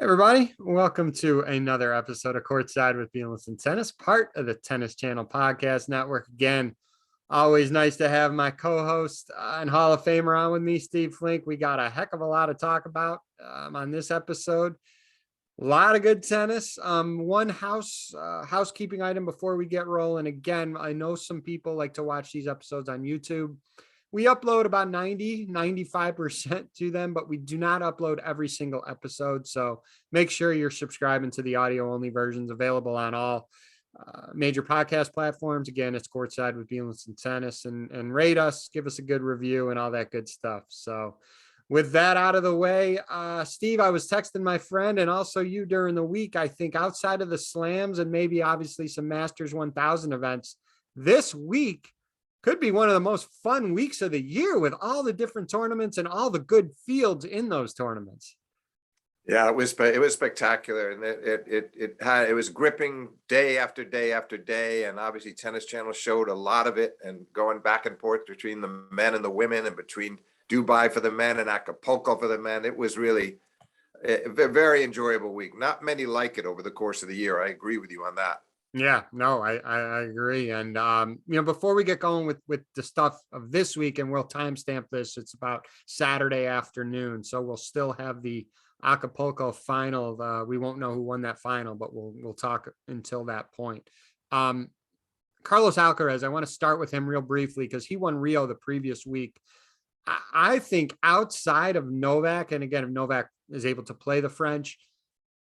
Everybody, welcome to another episode of Courtside with Beilinson Tennis, part of the Tennis Channel Podcast Network. Again, always nice to have my co-host and Hall of Famer on with me, Steve Flink. We got a heck of a lot to talk about on this episode. A lot of good tennis. One housekeeping item before we get rolling. Again, I know some people like to watch these episodes on YouTube. We upload about 95% to them, but we do not upload every single episode. So make sure you're subscribing to the audio only versions available on all major podcast platforms. Again, it's Courtside with Beilinson Tennis, and rate us, give us a good review and all that good stuff. So with that out of the way, Steve, I was texting my friend and also you during the week. I think outside of the slams and maybe obviously some Masters 1000 events this week could be one of the most fun weeks of the year with all the different tournaments and all the good fields in those tournaments. Yeah, it was spectacular, and it was gripping day after day after day, and obviously Tennis Channel showed a lot of it, and going back and forth between the men and the women, and between Dubai for the men and Acapulco for the men. It was really a very enjoyable week. Not many like it over the course of the year. I agree with you on that. Yeah, no, I agree. And, before we get going with the stuff of this week, and we'll timestamp this, it's about Saturday afternoon. So we'll still have the Acapulco final. We won't know who won that final, but we'll talk until that point. Carlos Alcarez, I want to start with him real briefly because he won Rio the previous week. I think outside of Novak, and again, if Novak is able to play the French,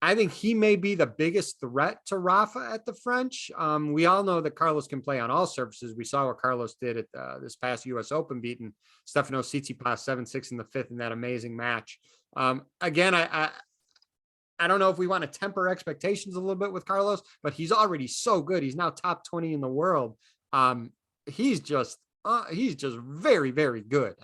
I think he may be the biggest threat to Rafa at the French. We all know that Carlos can play on all surfaces. We saw what Carlos did at this past U.S. Open, beating Stefano Tsitsipas 7-6 in the fifth in that amazing match. Again, I don't know if we want to temper expectations a little bit with Carlos, but he's already so good. He's now top 20 in the world. He's just very, very good.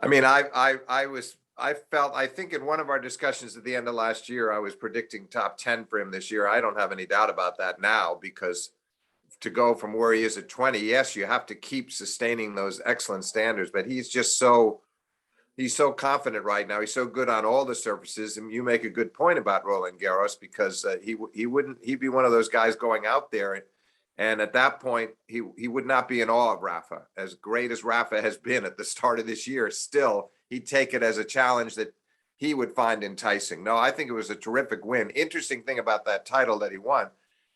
I mean, I think in one of our discussions at the end of last year, I was predicting top 10 for him this year. I don't have any doubt about that now, because to go from where he is at 20, yes, you have to keep sustaining those excellent standards, but he's so confident right now. He's so good on all the surfaces. And you make a good point about Roland Garros, because he'd be one of those guys going out there. And at that point, he would not be in awe of Rafa. As great as Rafa has been at the start of this year, still, he'd take it as a challenge that he would find enticing. No, I think it was a terrific win. Interesting thing about that title that he won,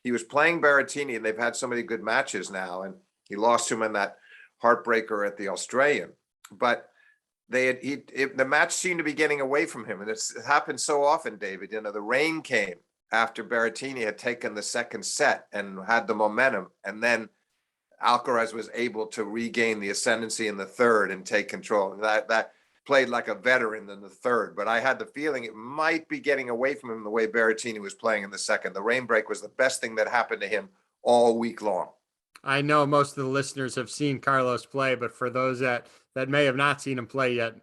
he was playing Berrettini, and they've had so many good matches now, and he lost to him in that heartbreaker at the Australian. But the match seemed to be getting away from him, and it happened so often, David. You know, the rain came after Berrettini had taken the second set and had the momentum, and then Alcaraz was able to regain the ascendancy in the third and take control. And that played like a veteran in the third, but I had the feeling it might be getting away from him the way Berrettini was playing in the second. The rain break was the best thing that happened to him all week long. I know most of the listeners have seen Carlos play, but for those that may have not seen him play yet,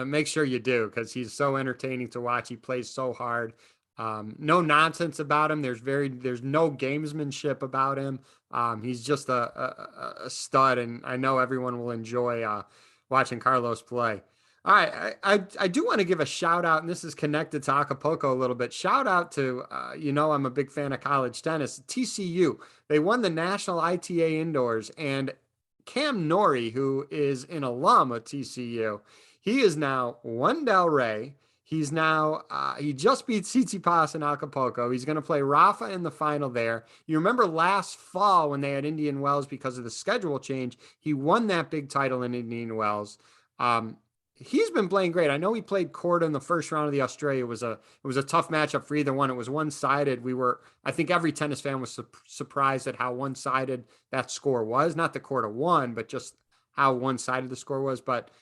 make sure you do, because he's so entertaining to watch. He plays so hard. No nonsense about him. There's no gamesmanship about him. He's just a stud, and I know everyone will enjoy watching Carlos play. All right, I do want to give a shout out, and this is connected to Acapulco a little bit. Shout out to, I'm a big fan of college tennis. TCU, they won the National ITA Indoors, and Cam Norrie, who is an alum of TCU, he is now won Del Rey. He's now, he just beat Tsitsipas in Acapulco. He's going to play Rafa in the final there. You remember last fall when they had Indian Wells because of the schedule change, he won that big title in Indian Wells. He's been playing great. I know he played Korda in the first round of the Australia. It was a tough matchup for either one. It was one-sided. I think every tennis fan was surprised at how one-sided that score was. Not the Korda won, but just how one-sided the score was. But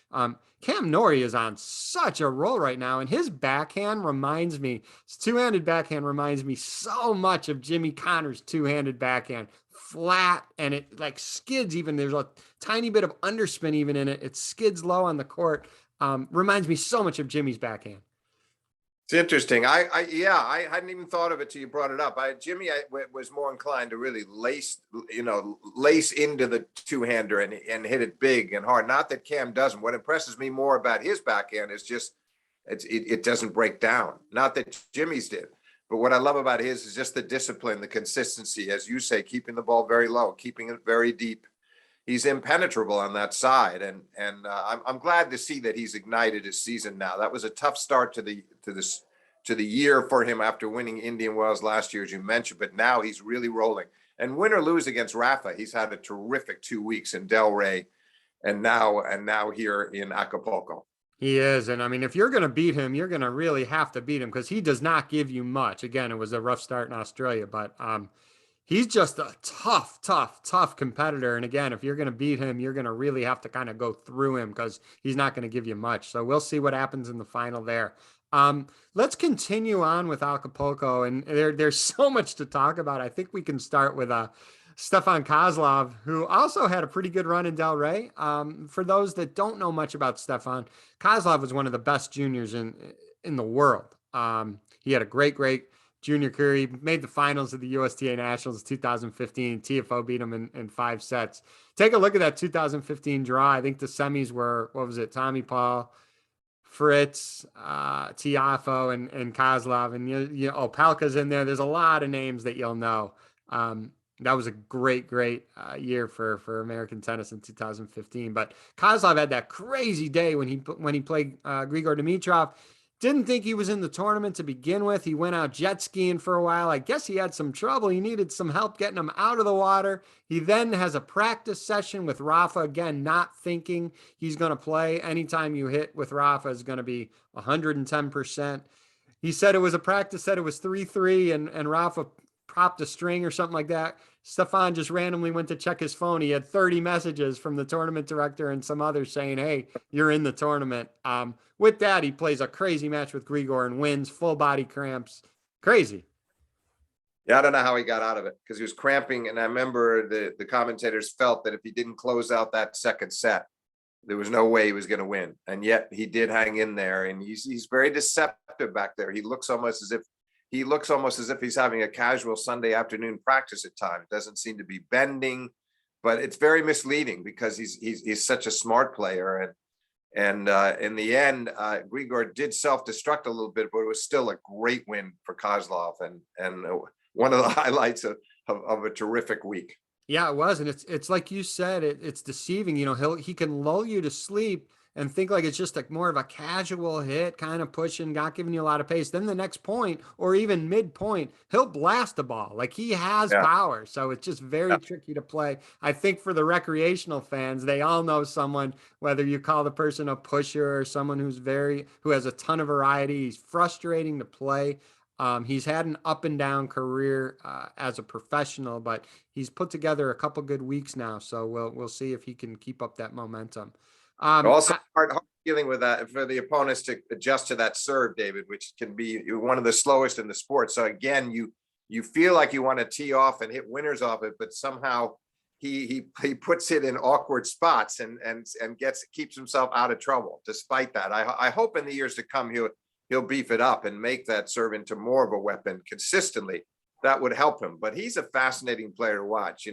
Cam Norrie is on such a roll right now, and his two-handed backhand reminds me so much of Jimmy Connor's two-handed backhand. Flat, and it like skids even. There's a tiny bit of underspin even in it. It skids low on the court. Reminds me so much of Jimmy's backhand. It's interesting. I hadn't even thought of it till you brought it up. Jimmy was more inclined to really lace into the two-hander and hit it big and hard. Not that Cam doesn't. What impresses me more about his backhand is just it doesn't break down. Not that Jimmy's did, but what I love about his is just the discipline, the consistency, as you say, keeping the ball very low, keeping it very deep. He's impenetrable on that side, and I'm glad to see that he's ignited his season now. That was a tough start to the year for him after winning Indian Wells last year, as you mentioned, but now he's really rolling. And win or lose against Rafa, he's had a terrific 2 weeks in Del Rey, and now here in Acapulco. He is. And I mean, if you're going to beat him, you're going to really have to beat him because he does not give you much. Again, it was a rough start in Australia, but he's just a tough competitor. And again, if you're going to beat him, you're going to really have to kind of go through him because he's not going to give you much. So we'll see what happens in the final there. Let's continue on with Acapulco, and there's so much to talk about. I think we can start with Stefan Kozlov, who also had a pretty good run in Del Rey. For those that don't know much about Stefan, Kozlov was one of the best juniors in the world. He had a great junior career. He made the finals of the USTA Nationals 2015. TFO beat him in 5 sets. Take a look at that 2015 draw. I think the semis were, what was it? Tommy Paul, Fritz, Tiafoe, and Kozlov, and Opelka's in there. There's a lot of names that you'll know. That was a great year for American tennis in 2015. But Kozlov had that crazy day when he played Grigor Dimitrov. Didn't think he was in the tournament to begin with. He went out jet skiing for a while. I guess he had some trouble. He needed some help getting him out of the water. He then has a practice session with Rafa, again, not thinking he's going to play. Anytime you hit with Rafa is going to be 110%. He said it was a practice set. It was 3-3, and Rafa propped a string or something like that. Stefan just randomly went to check his phone. He had 30 messages from the tournament director and some others saying, hey, you're in the tournament. With that, he plays a crazy match with Grigor and wins, full body cramps. Crazy. Yeah, I don't know how he got out of it because he was cramping. And I remember the commentators felt that if he didn't close out that second set, there was no way he was going to win. And yet he did hang in there. And he's very deceptive back there. He looks almost as if he's having a casual Sunday afternoon practice at times. Doesn't seem to be bending, but it's very misleading because he's such a smart player. And in the end, Grigor did self-destruct a little bit, but it was still a great win for Kozlov and one of the highlights of a terrific week. Yeah, it was. And it's like you said, it's deceiving. He can lull you to sleep and think like it's just more of a casual hit, kind of pushing, not giving you a lot of pace. Then the next point or even midpoint, he'll blast the ball. Like he has power. So it's just very tricky to play. I think for the recreational fans, they all know someone, whether you call the person a pusher or someone who has a ton of variety. He's frustrating to play. He's had an up and down career as a professional, but he's put together a couple good weeks now. So we'll see if he can keep up that momentum. Also hard dealing with that for the opponents to adjust to that serve, David, which can be one of the slowest in the sport. So again, you feel like you want to tee off and hit winners off it, but somehow he puts it in awkward spots and keeps himself out of trouble. Despite that, I hope in the years to come he'll beef it up and make that serve into more of a weapon consistently. That would help him. But he's a fascinating player to watch.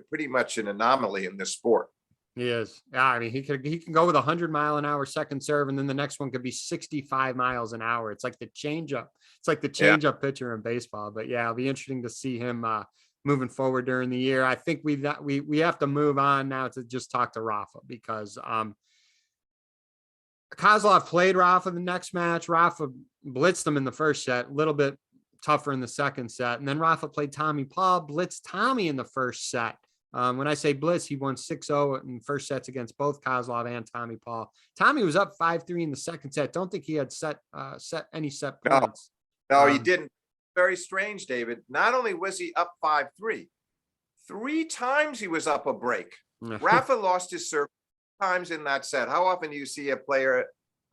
Pretty much an anomaly in this sport. He is. Yeah, I mean, he can go with 100-mile-an-hour second serve, and then the next one could be 65 miles an hour. It's like the changeup. It's like the changeup pitcher in baseball. But yeah, it'll be interesting to see him moving forward during the year. I think we have to move on now to just talk to Rafa because Kozlov played Rafa the next match. Rafa blitzed him in the first set, a little bit tougher in the second set, and then Rafa played Tommy Paul, blitzed Tommy in the first set. When I say blitz, he won 6-0 in first sets against both Kozlov and Tommy Paul. Tommy was up 5-3 in the second set. Don't think he had set points. No, he didn't. Very strange, David. Not only was he up 5-3, 3 times he was up a break. Rafa lost his serve times in that set. How often do you see a player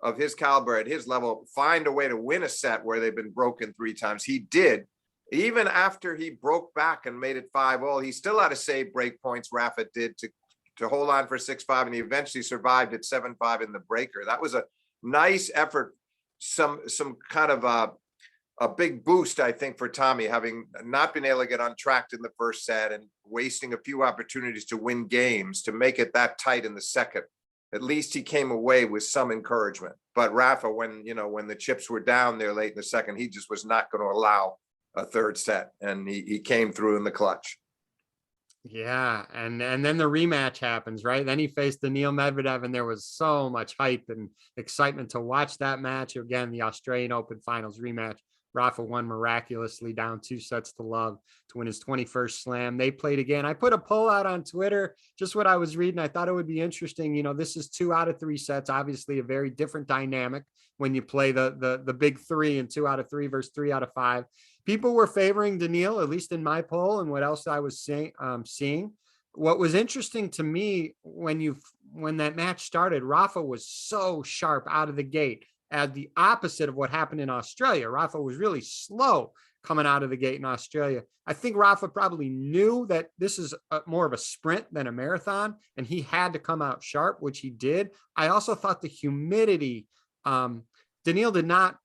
of his caliber at his level find a way to win a set where they've been broken 3 times? He did. Even after he broke back and made it 5-0, he still had to save break points. Rafa did to hold on for 6-5, and he eventually survived at 7-5 in the breaker. That was a nice effort. Some kind of a big boost, I think, for Tommy, having not been able to get untracked in the first set and wasting a few opportunities to win games to make it that tight in the second. At least he came away with some encouragement. But Rafa, when the chips were down there late in the second, he just was not going to allow a third set, and he came through in the clutch. Yeah, and then the rematch happens, right? Then he faced Daniil Medvedev, and there was so much hype and excitement to watch that match. Again, the Australian Open Finals rematch. Rafa won miraculously down 2-0 to win his 21st slam. They played again. I put a poll out on Twitter, just what I was reading. I thought it would be interesting. This is 2 out of 3 sets, obviously a very different dynamic when you play the big 3 and 2 out of 3 versus 3 out of 5. People were favoring Daniil, at least in my poll, and what else I was seeing. What was interesting to me when that match started, Rafa was so sharp out of the gate, as the opposite of what happened in Australia. Rafa was really slow coming out of the gate in Australia. I think Rafa probably knew that this is more of a sprint than a marathon, and he had to come out sharp, which he did. I also thought the humidity, Daniil did not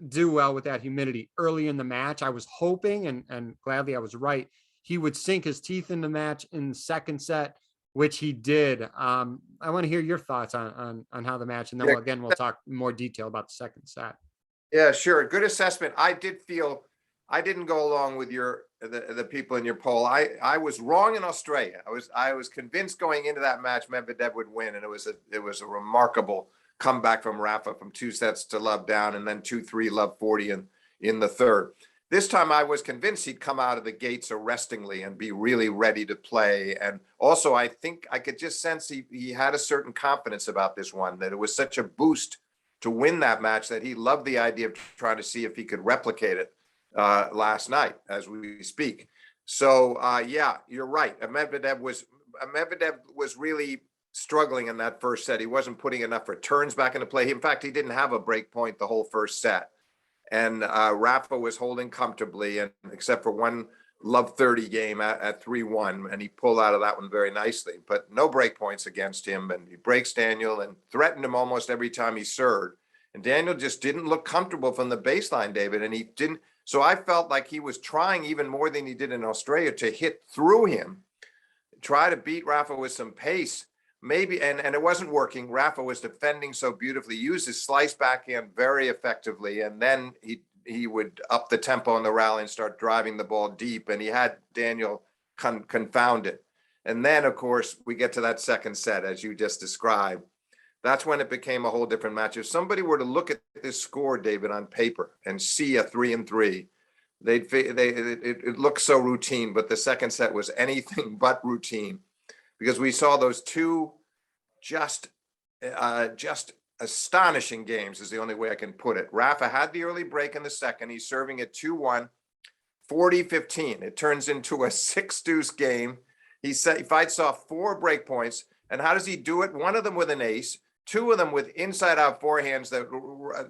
do well with that humidity early in the match. I was hoping, and gladly I was right, he would sink his teeth in the match in the second set, which he did. I want to hear your thoughts on how the match, and then we'll talk more detail about the second set. Yeah, sure. Good assessment. I did feel I didn't go along with the people in your poll. I was wrong in Australia. I was convinced going into that match Medvedev would win, and it was a remarkable comeback from Rafa from 2 sets to love down, and then 2-3 love 40 in the third. This time I was convinced he'd come out of the gates arrestingly and be really ready to play. And also, I think I could just sense he had a certain confidence about this one, that it was such a boost to win that match that he loved the idea of trying to see if he could replicate it last night as we speak. So, yeah, you're right. Medvedev was really struggling in that first set. He wasn't putting enough returns back into play. In fact, he didn't have a break point the whole first set. And Rafa was holding comfortably, and except for one love 30 game at 3-1, and he pulled out of that one very nicely. But no break points against him, and he breaks Daniel and threatened him almost every time he served. And Daniel just didn't look comfortable from the baseline, David, and he didn't. So I felt like he was trying even more than he did in Australia to hit through him, try to beat Rafa with some pace. Maybe, and it wasn't working. Rafa was defending so beautifully, used his slice backhand very effectively, and then he would up the tempo in the rally and start driving the ball deep, and he had Daniel confounded. And then, of course, we get to that second set, as you just described. That's when it became a whole different match. If somebody were to look at this score, David, on paper and see a 3-3, it looked so routine, but the second set was anything but routine, because we saw those two just astonishing games is the only way I can put it. Rafa had the early break in the second. He's serving at 2-1, 40-15. It turns into a 6-deuce game. He fights off 4 break points. And how does he do it? One of them with an ace, 2 of them with inside-out forehands that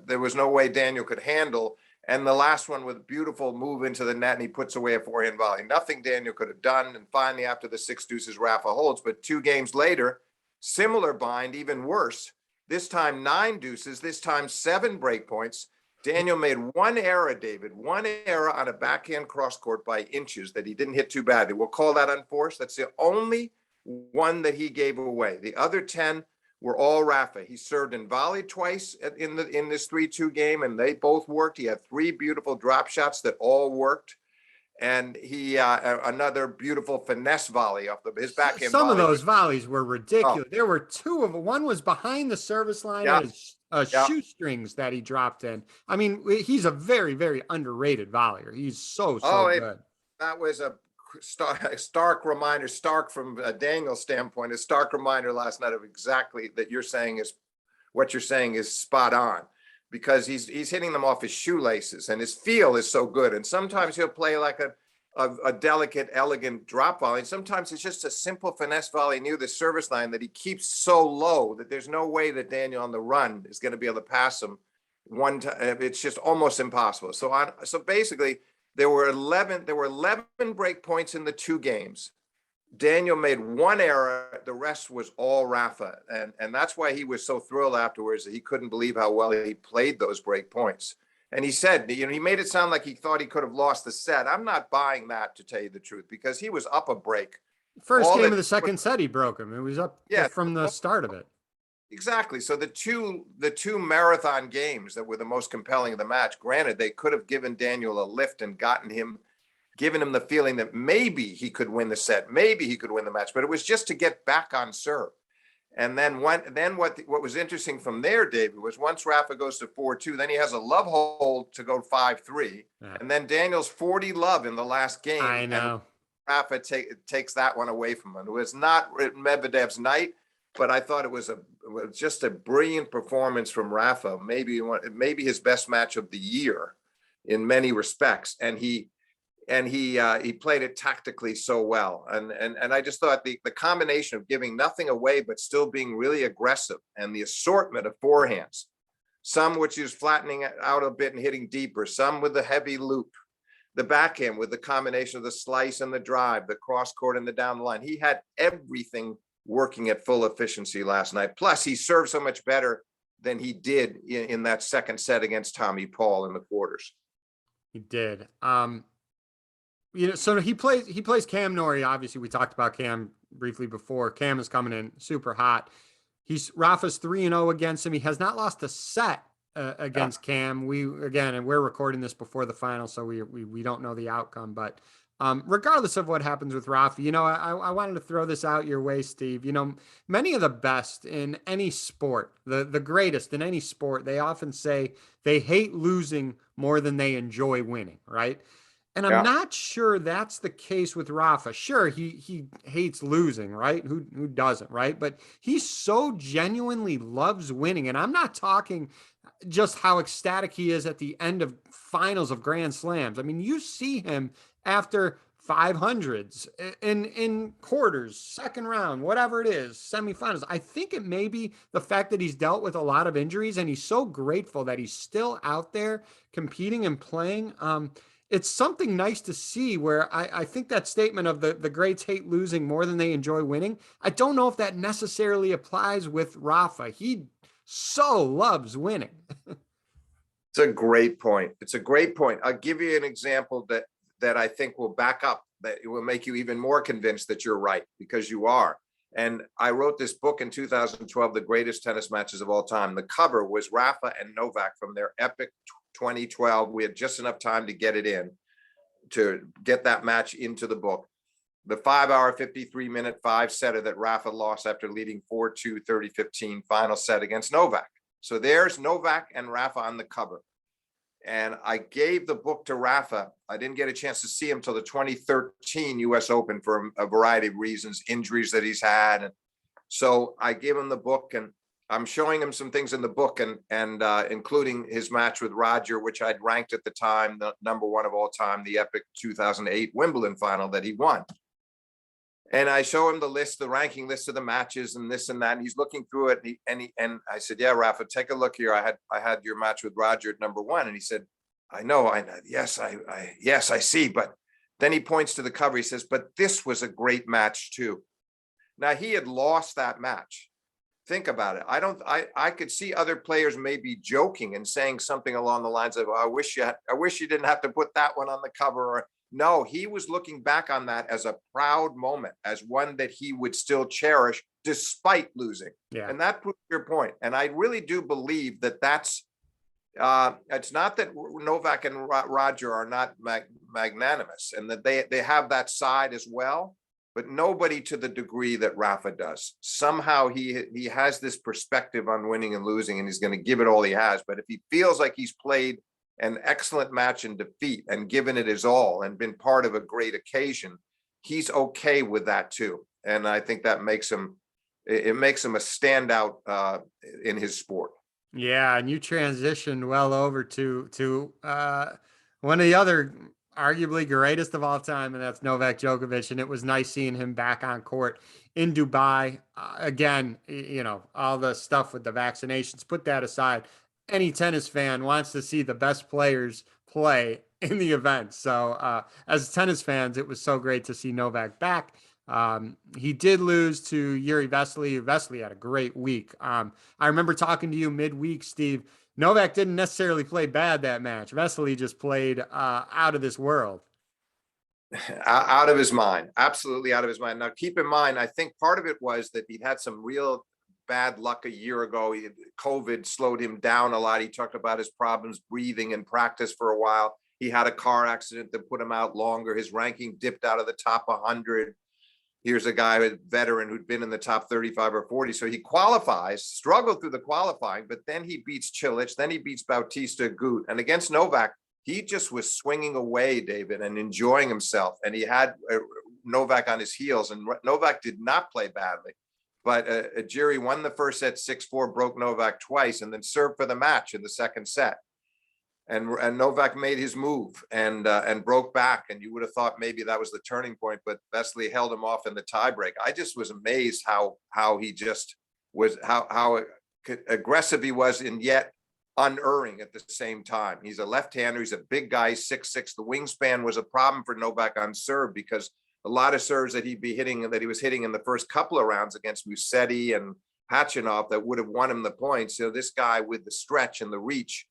there was no way Daniel could handle, and the last one with a beautiful move into the net, and he puts away a forehand volley. Nothing Daniel could have done. And finally, after the 6 deuces, Rafa holds. But 2 games later, similar bind, even worse. This time 9 deuces, this time 7 break points. Daniel made one error, David, one error on a backhand cross court by inches that he didn't hit too badly. We'll call that unforced. That's the only one that he gave away. The other 10 were all Rafa. He served and volleyed twice in this 3-2 game, and they both worked. He had 3 beautiful drop shots that all worked, and he another beautiful finesse volley off his backhand. Some of those volleys were ridiculous. There were 2 of them. One was behind the service line and shoestrings that he dropped in. I mean, he's a very, very underrated volleyer. He's so good. That was a stark reminder, stark from Daniel's standpoint, a stark reminder last night of exactly that what you're saying is spot on, because he's hitting them off his shoelaces, and his feel is so good. And sometimes he'll play like a delicate, elegant drop volley. And sometimes it's just a simple finesse volley near the service line that he keeps so low that there's no way that Daniel on the run is going to be able to pass him one time. It's just almost impossible. So basically, there were 11 break points in the 2 games. Daniel made 1 error. The rest was all Rafa. And that's why he was so thrilled afterwards that he couldn't believe how well he played those break points. And he said, he made it sound like he thought he could have lost the set. I'm not buying that, to tell you the truth, because he was up a break. First game of the second set, he broke him. It was up from the start of it. Exactly. So the two marathon games that were the most compelling of the match, granted, they could have given Daniel a lift and given him the feeling that maybe he could win the set, maybe he could win the match, but it was just to get back on serve. And then what was interesting from there, David, was once Rafa goes to 4-2, then he has a love hold to go 5-3. Yeah. And then Daniel's 40 love in the last game. I know. And Rafa takes that one away from him. It was not Medvedev's night, but I thought it was just a brilliant performance from Rafa. Maybe his best match of the year in many respects. And he played it tactically so well. And I just thought the combination of giving nothing away, but still being really aggressive, and the assortment of forehands, some which he was flattening out a bit and hitting deeper, some with the heavy loop, the backhand with the combination of the slice and the drive, the cross court and the down the line. He had everything working at full efficiency last night. Plus, he served so much better than he did in that second set against Tommy Paul in the quarters. He did. So he plays Cam Norrie. Obviously, we talked about Cam briefly before. Cam is coming in super hot. Rafa's 3-0 against him. He has not lost a set against Cam. And we're recording this before the final, so we don't know the outcome. But regardless of what happens with Rafa, I wanted to throw this out your way, Steve. Many of the best in any sport, the greatest in any sport, they often say they hate losing more than they enjoy winning, right? And I'm not sure that's the case with Rafa. Sure, he hates losing, right? Who doesn't, right? But he so genuinely loves winning. And I'm not talking just how ecstatic he is at the end of finals of Grand Slams. I mean, you see him after 500s in quarters, second round, whatever it is, semifinals. I think it may be the fact that he's dealt with a lot of injuries and he's so grateful that he's still out there competing and playing. It's something nice to see where I think that statement of the greats hate losing more than they enjoy winning. I don't know if that necessarily applies with Rafa. He so loves winning. It's a great point. I'll give you an example that I think will back up, that it will make you even more convinced that you're right, because you are. And I wrote this book in 2012, The Greatest Tennis Matches of All Time. The cover was Rafa and Novak from their epic 2012. We had just enough time to get it in, to get that match into the book. The 5-hour, 53-minute 5-setter that Rafa lost after leading 4-2, 30-15 final set against Novak. So there's Novak and Rafa on the cover. And I gave the book to Rafa. I didn't get a chance to see him till the 2013 US Open for a variety of reasons, injuries that he's had. And so I gave him the book, and I'm showing him some things in the book, and including his match with Roger, which I'd ranked at the time the number one of all time, the epic 2008 Wimbledon final that he won. And I show him the ranking list of the matches and this and that. And he's looking through it. And I said, "Yeah, Rafa, take a look here. I had your match with Roger at number one." And he said, "I know. Yes, I see." But then he points to the cover. He says, "But this was a great match too." Now, he had lost that match. Think about it. I could see other players maybe joking and saying something along the lines of, "I wish you didn't have to put that one on the cover." Or no, he was looking back on that as a proud moment, as one that he would still cherish despite losing. Yeah. And that proves your point. And I really do believe that that's, it's not that Novak and Roger are not magnanimous, and that they have that side as well, but nobody to the degree that Rafa does. Somehow he has this perspective on winning and losing, and he's going to give it all he has. But if he feels like he's played an excellent match in defeat and given it his all and been part of a great occasion, he's okay with that too. And I think that makes him a standout in his sport. Yeah, and you transitioned well over to one of the other arguably greatest of all time, and that's Novak Djokovic. And it was nice seeing him back on court in Dubai. Again, all the stuff with the vaccinations, put that aside. Any tennis fan wants to see the best players play in the event. So as tennis fans, it was so great to see Novak back. He did lose to Yuri Vesely. Vesely had a great week. I remember talking to you midweek, Steve. Novak didn't necessarily play bad that match. Vesely just played out of this world. Out of his mind. Absolutely out of his mind. Now, keep in mind, I think part of it was that he'd had some real bad luck a year ago. COVID slowed him down a lot. He talked about his problems breathing in practice for a while. He had a car accident that put him out longer. His ranking dipped out of the top 100. Here's a guy, a veteran who'd been in the top 35 or 40. So he qualifies, struggled through the qualifying, but then he beats Cilic, then he beats Bautista Agut. And against Novak, he just was swinging away, David, and enjoying himself. And he had Novak on his heels, and Novak did not play badly. But Jiri won the first set 6-4, broke Novak twice, and then served for the match in the second set. And Novak made his move and broke back. And you would have thought maybe that was the turning point, but Vesely held him off in the tiebreak. I just was amazed how he just was, how aggressive he was, and yet unerring at the same time. He's a left-hander. He's a big guy, 6'6". The wingspan was a problem for Novak on serve, because a lot of serves that he was hitting in the first couple of rounds against Musetti and Khachanov that would have won him the points. So this guy with the stretch and the reach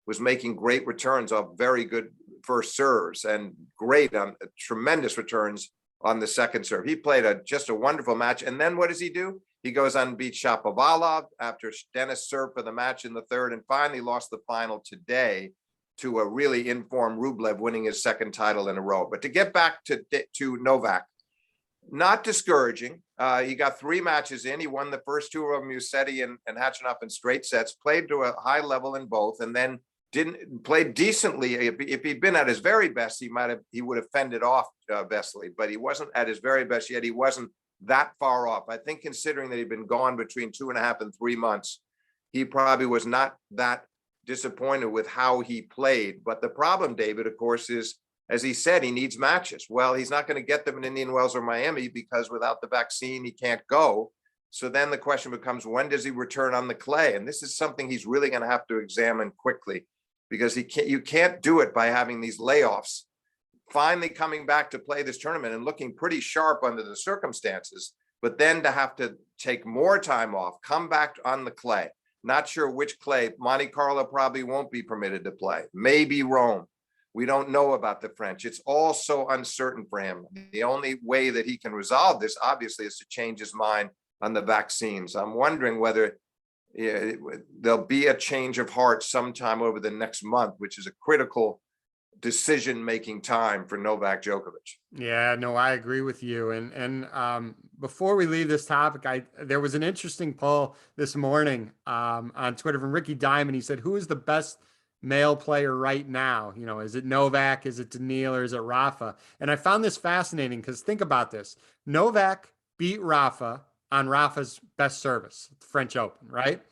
was making great returns off very good first serves, and great on tremendous returns on the second serve. He played just a wonderful match. And then what does he do? He goes on and beats Shapovalov after Dennis served for the match in the third, and finally lost the final today to a really informed Rublev, winning his second title in a row. But to get back to Novak, not discouraging. He got 3 matches in. He won the first 2 of Musetti and Khachanov in straight sets, played to a high level in both, and then didn't play decently. If he'd been at his very best, he would have fended off Vesely, but he wasn't at his very best yet. He wasn't that far off. I think, considering that he'd been gone between 2.5 and 3 months, he probably was not that disappointed with how he played. But the problem, David, of course, is, as he said, he needs matches. Well, he's not going to get them in Indian Wells or Miami, because without the vaccine, he can't go. So then the question becomes, when does he return on the clay? And this is something he's really going to have to examine quickly, because you can't do it by having these layoffs. Finally coming back to play this tournament and looking pretty sharp under the circumstances, but then to have to take more time off, come back on the clay. Not sure which clay. Monte Carlo probably won't be permitted to play. Maybe Rome. We don't know about the French. It's all so uncertain for him. The only way that he can resolve this, obviously, is to change his mind on the vaccines. I'm wondering whether there'll be a change of heart sometime over the next month, which is a critical decision-making time for Novak Djokovic. Yeah, no, I agree with you. And before we leave this topic, there was an interesting poll this morning on Twitter from Ricky Diamond. He said, who is the best male player right now? You know, is it Novak, is it Daniil, or is it Rafa? And I found this fascinating, because think about this. Novak beat Rafa on Rafa's best service, the French Open, right?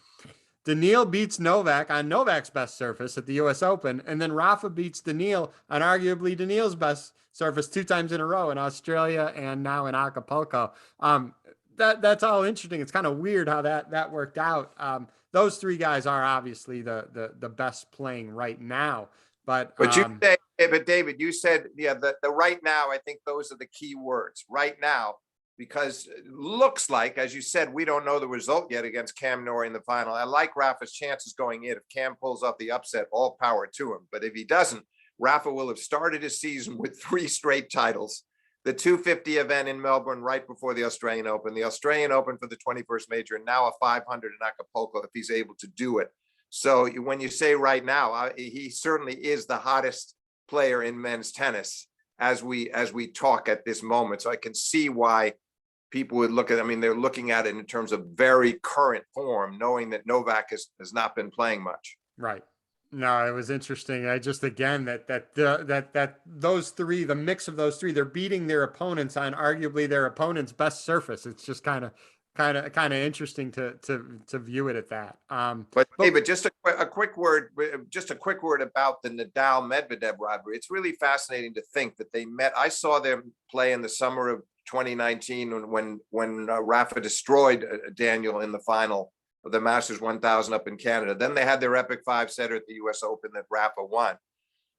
Daniil beats Novak on Novak's best surface at the US Open, and then Rafa beats Daniil on arguably Daniil's best surface 2 times in a row in Australia and now in Acapulco. That's all interesting. It's kind of weird how that worked out. Those 3 guys are obviously the best playing right now. But David, you said, yeah, the right now. I think those are the key words, right now. Because it looks like, as you said, we don't know the result yet against Cam Norrie in the final. I like Rafa's chances going in. If Cam pulls off the upset, all power to him. But if he doesn't, Rafa will have started his season with 3 straight titles. The 250 event in Melbourne right before the Australian Open, the Australian Open for the 21st major, and now a 500 in Acapulco if he's able to do it. So when you say right now, he certainly is the hottest player in men's tennis as we talk at this moment. So I can see why people would look at, they're looking at it in terms of very current form, knowing that Novak has not been playing much. Right. No, it was interesting. I just, again, that those 3, the mix of those 3, they're beating their opponents on arguably their opponent's best surface. It's just kind of interesting to view it at that. But David, just a quick word about the Nadal Medvedev rivalry. It's really fascinating to think that they met. I saw them play in the summer of 2019 when Rafa destroyed Daniel in the final of the Masters 1000 up in Canada. Then they had their epic 5-setter at the US Open that Rafa won.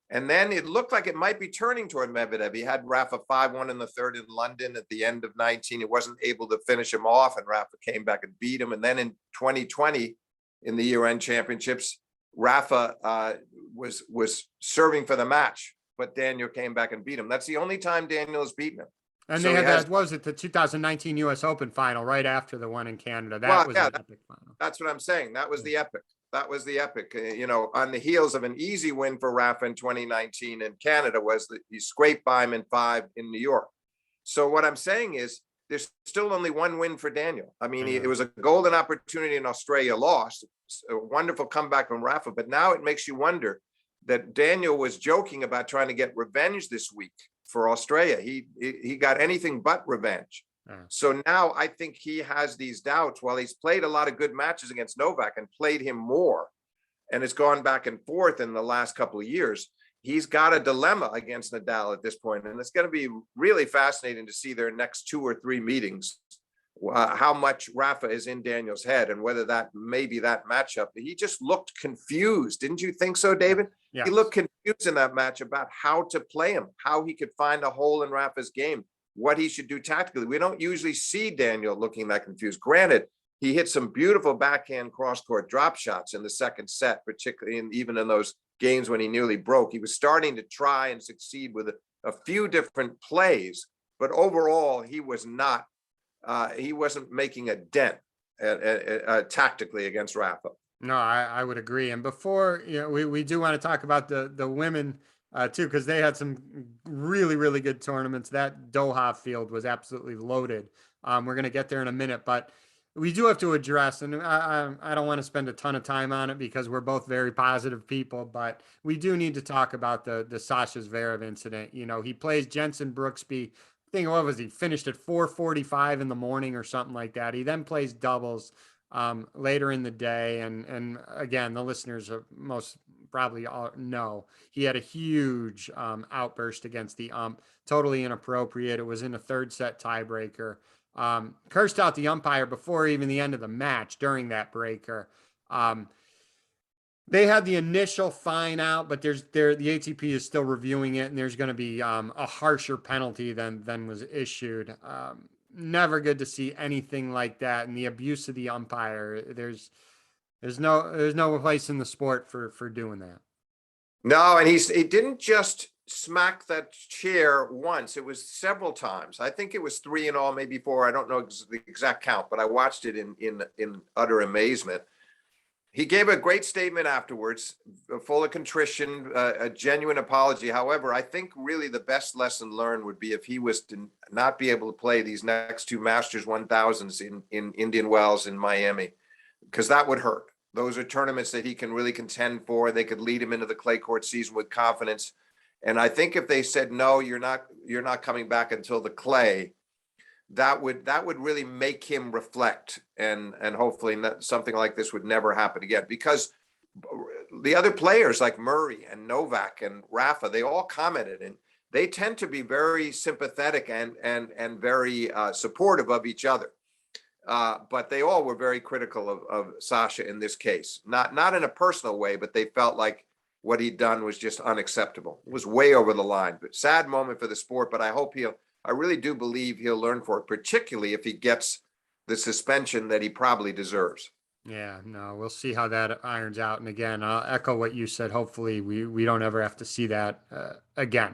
And then it looked like it might be turning toward Medvedev. He had Rafa 5-1 in the third in London at the end of 19. He wasn't able to finish him off, and Rafa came back and beat him. And then in 2020, in the year-end championships, Rafa was serving for the match, but Daniel came back and beat him. That's the only time Daniel has beaten him. And So they he had has, that, what was it, the 2019 US Open final right after the one in Canada. That well, was yeah, an epic final. that's what I'm saying. That was Yeah. the epic. That was the epic. On the heels of an easy win for Rafa in 2019 in Canada was that he scraped by him in 5 in New York. So what I'm saying is there's still only one win for Daniel. I mean, it was a golden opportunity in Australia, lost. A wonderful comeback from Rafa, but now it makes you wonder that Daniel was joking about trying to get revenge this week for Australia. He got anything but revenge. So now I think he has these doubts. While he's played a lot of good matches against Novak and played him more, and it's gone back and forth in the last couple of years, he's got a dilemma against Nadal at this point. And it's going to be really fascinating to see their next 2 or 3 meetings, how much Rafa is in Daniel's head and whether that maybe that matchup. He just looked confused. Didn't you think so, David? Yeah. He looked confused in that match about how to play him, how he could find a hole in Rafa's game, what he should do tactically. We don't usually see Daniel looking that confused. Granted, he hit some beautiful backhand cross-court drop shots in the second set, particularly even in those games when he nearly broke. He was starting to try and succeed with a few different plays, but overall, he wasn't making a dent tactically against Rafa. No, I would agree. And before, we do want to talk about the women too, because they had some really, really good tournaments. That Doha field was absolutely loaded. We're going to get there in a minute, but we do have to address, and I don't want to spend a ton of time on it because we're both very positive people, but we do need to talk about the Sasha Zverev incident. He plays Jensen Brooksby. I think, what was he, finished at 4:45 in the morning or something like that. He then plays doubles later in the day. And again, the listeners are most probably all know he had a huge outburst against the ump, totally inappropriate. It was in a 3rd set tiebreaker. Cursed out the umpire before even the end of the match during that breaker. They had the initial fine out, but the ATP is still reviewing it, and there's going to be a harsher penalty than was issued. Never good to see anything like that, and the abuse of the umpire. There's no place in the sport for doing that. No, and he didn't just smack that chair once. It was several times. I think it was 3 in all, maybe 4. I don't know the exact count, but I watched it in utter amazement. He gave a great statement afterwards, full of contrition, a genuine apology. However, I think really the best lesson learned would be if he was to not be able to play these next 2 Masters 1000s in Indian Wells in Miami, because that would hurt. Those are tournaments that he can really contend for. They could lead him into the clay court season with confidence. And I think if they said, no, you're not coming back until the clay, that would really make him reflect, and hopefully something like this would never happen again. Because the other players like Murray and Novak and Rafa, they all commented, and they tend to be very sympathetic and very supportive of each other. But they all were very critical of Sasha in this case, not in a personal way, but they felt like what he'd done was just unacceptable. It was way over the line. But sad moment for the sport. But I really do believe he'll learn for it, particularly if he gets the suspension that he probably deserves. Yeah, no, we'll see how that irons out. And again, I'll echo what you said. Hopefully we don't ever have to see that again.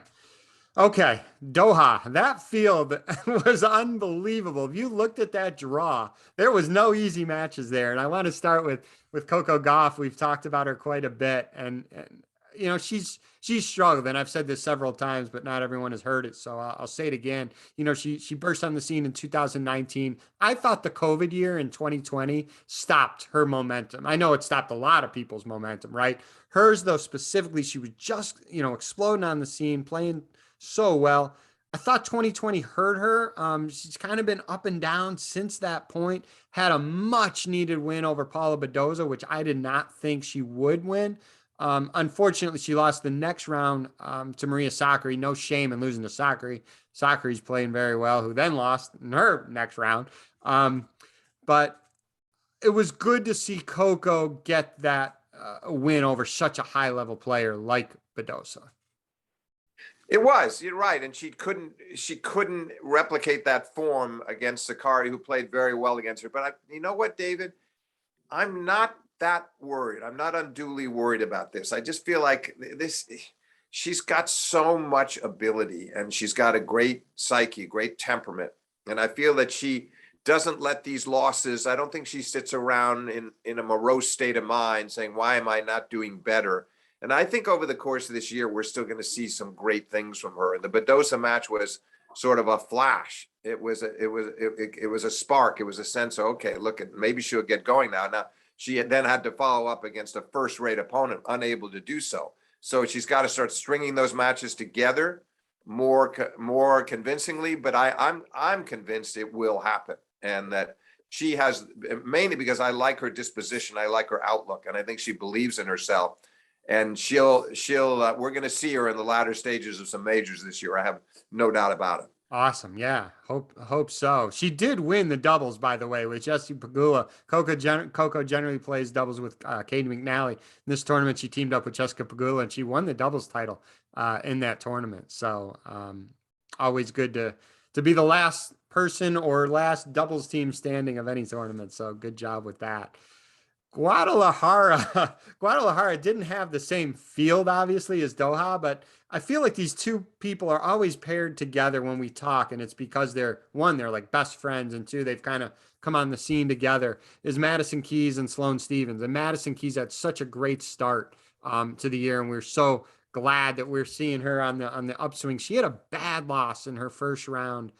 Okay, Doha, that field was unbelievable. If you looked at that draw, there was no easy matches there. And I want to start with Coco Gauff. We've talked about her quite a bit, and she's struggled, and I've said this several times, but not everyone has heard it, so I'll say it again. She burst on the scene in 2019. I thought the COVID year in 2020 stopped her momentum. I know it stopped a lot of people's momentum, right? Hers, though, specifically, she was just exploding on the scene, playing so well. I thought 2020 hurt her. She's kind of been up and down since that point. Had a much needed win over Paula Badoza, which I did not think she would win. Unfortunately, she lost the next round to Maria Sakkari. No shame in losing to Sakkari. Sakkari's playing very well, who then lost in her next round. But it was good to see Coco get that win over such a high-level player like Badoza. It was, you're right. And she couldn't replicate that form against Sakkari, who played very well against her. But you know what, David? I'm not that worried. I'm not unduly worried about this. I just feel like she's got so much ability, and she's got a great psyche, great temperament. And I feel that she doesn't let these losses, I don't think she sits around in a morose state of mind saying, why am I not doing better? And I think over the course of this year, we're still going to see some great things from her. The Badosa match was sort of a flash. It was a spark. It was a sense of, okay, look, maybe she'll get going now. Now, she then had to follow up against a first-rate opponent, unable to do so. So she's got to start stringing those matches together more convincingly. But I'm convinced it will happen, and that she has, mainly because I like her disposition, I like her outlook, and I think she believes in herself. And we're going to see her in the latter stages of some majors this year. I have no doubt about it. Awesome. Yeah. Hope so. She did win the doubles, by the way, with Jessie Pegula. Coco generally plays doubles with Katie McNally. In this tournament, she teamed up with Jessica Pegula, and she won the doubles title in that tournament. So always good to be the last person or last doubles team standing of any tournament. So good job with that. Guadalajara didn't have the same field, obviously, as Doha, but I feel like these two people are always paired together when we talk, and it's because they're like best friends, and two, they've kind of come on the scene together, is Madison Keys and Sloane Stevens. And Madison Keys had such a great start to the year, and we're so glad that we're seeing her on the upswing. She had a bad loss in her first round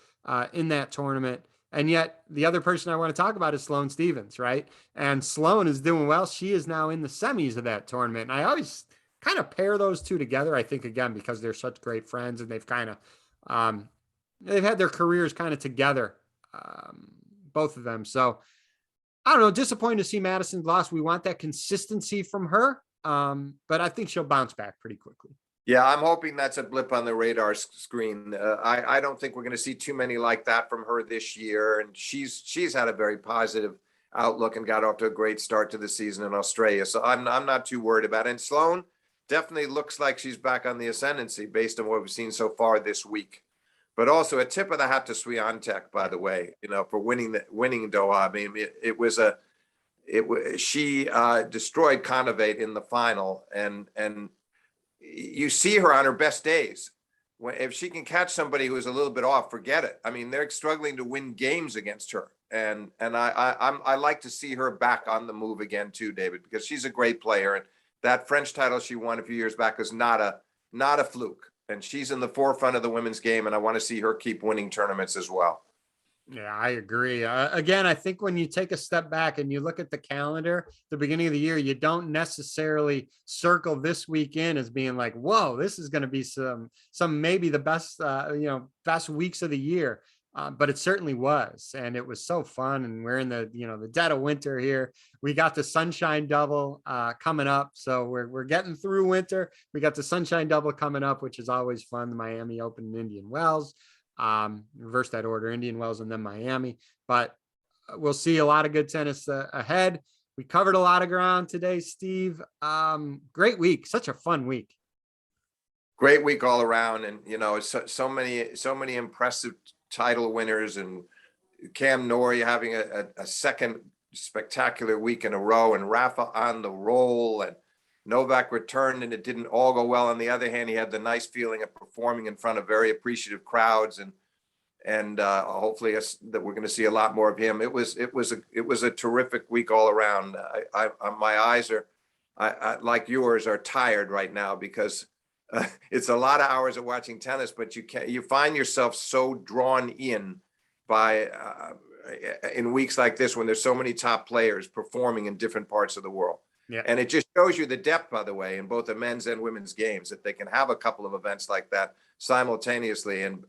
in that tournament. And yet the other person I want to talk about is Sloane Stevens, right? And Sloane is doing well. She is now in the semis of that tournament. And I always kind of pair those two together, I think, again, because they're such great friends, and they've kind of, they've had their careers kind of together, both of them. So I don't know, disappointed to see Madison's loss. We want that consistency from her. But I think she'll bounce back pretty quickly. Yeah, I'm hoping that's a blip on the radar screen. I don't think we're going to see too many like that from her this year. And she's had a very positive outlook and got off to a great start to the season in Australia. So I'm not too worried about it. And Sloane definitely looks like she's back on the ascendancy based on what we've seen so far this week. But also a tip of the hat to Swiatek, by the way, for winning Doha. I mean, she destroyed Konovate in the final, and you see her on her best days. If she can catch somebody who is a little bit off, forget it. I mean, they're struggling to win games against her, and I like to see her back on the move again too, David, because she's a great player, and that French title she won a few years back is not a fluke, and she's in the forefront of the women's game, and I want to see her keep winning tournaments as well. Yeah, I agree. Again, I think when you take a step back and you look at the calendar, the beginning of the year, you don't necessarily circle this weekend as being like, whoa, this is going to be some maybe the best, best weeks of the year. But it certainly was. And it was so fun. And we're in the dead of winter here. We got the Sunshine Double coming up. So we're getting through winter. We got the Sunshine Double coming up, which is always fun. The Miami Open and Indian Wells. Reverse that order, Indian Wells and then Miami. But we'll see a lot of good tennis ahead. We covered a lot of ground today, Steve. Great week. Such a fun week. Great week all around. And, so many impressive title winners, and Cam Norrie having a second spectacular week in a row, and Rafa on the roll, and Novak returned, and it didn't all go well. On the other hand, he had the nice feeling of performing in front of very appreciative crowds, and hopefully that we're going to see a lot more of him. It was a terrific week all around. My eyes are, like yours, are tired right now because it's a lot of hours of watching tennis, but you find yourself so drawn in by in weeks like this when there's so many top players performing in different parts of the world. Yeah. And it just shows you the depth, by the way, in both the men's and women's games, that they can have a couple of events like that simultaneously, and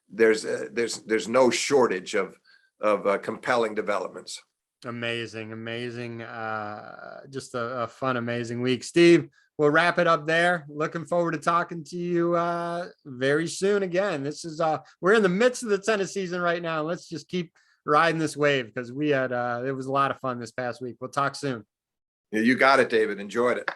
there's no shortage of compelling developments. Amazing. Just a fun, amazing week. Steve, we'll wrap it up there. Looking forward to talking to you very soon again. This is we're in the midst of the tennis season right now. Let's just keep riding this wave because we had it was a lot of fun this past week. We'll talk soon. You got it, David. Enjoyed it.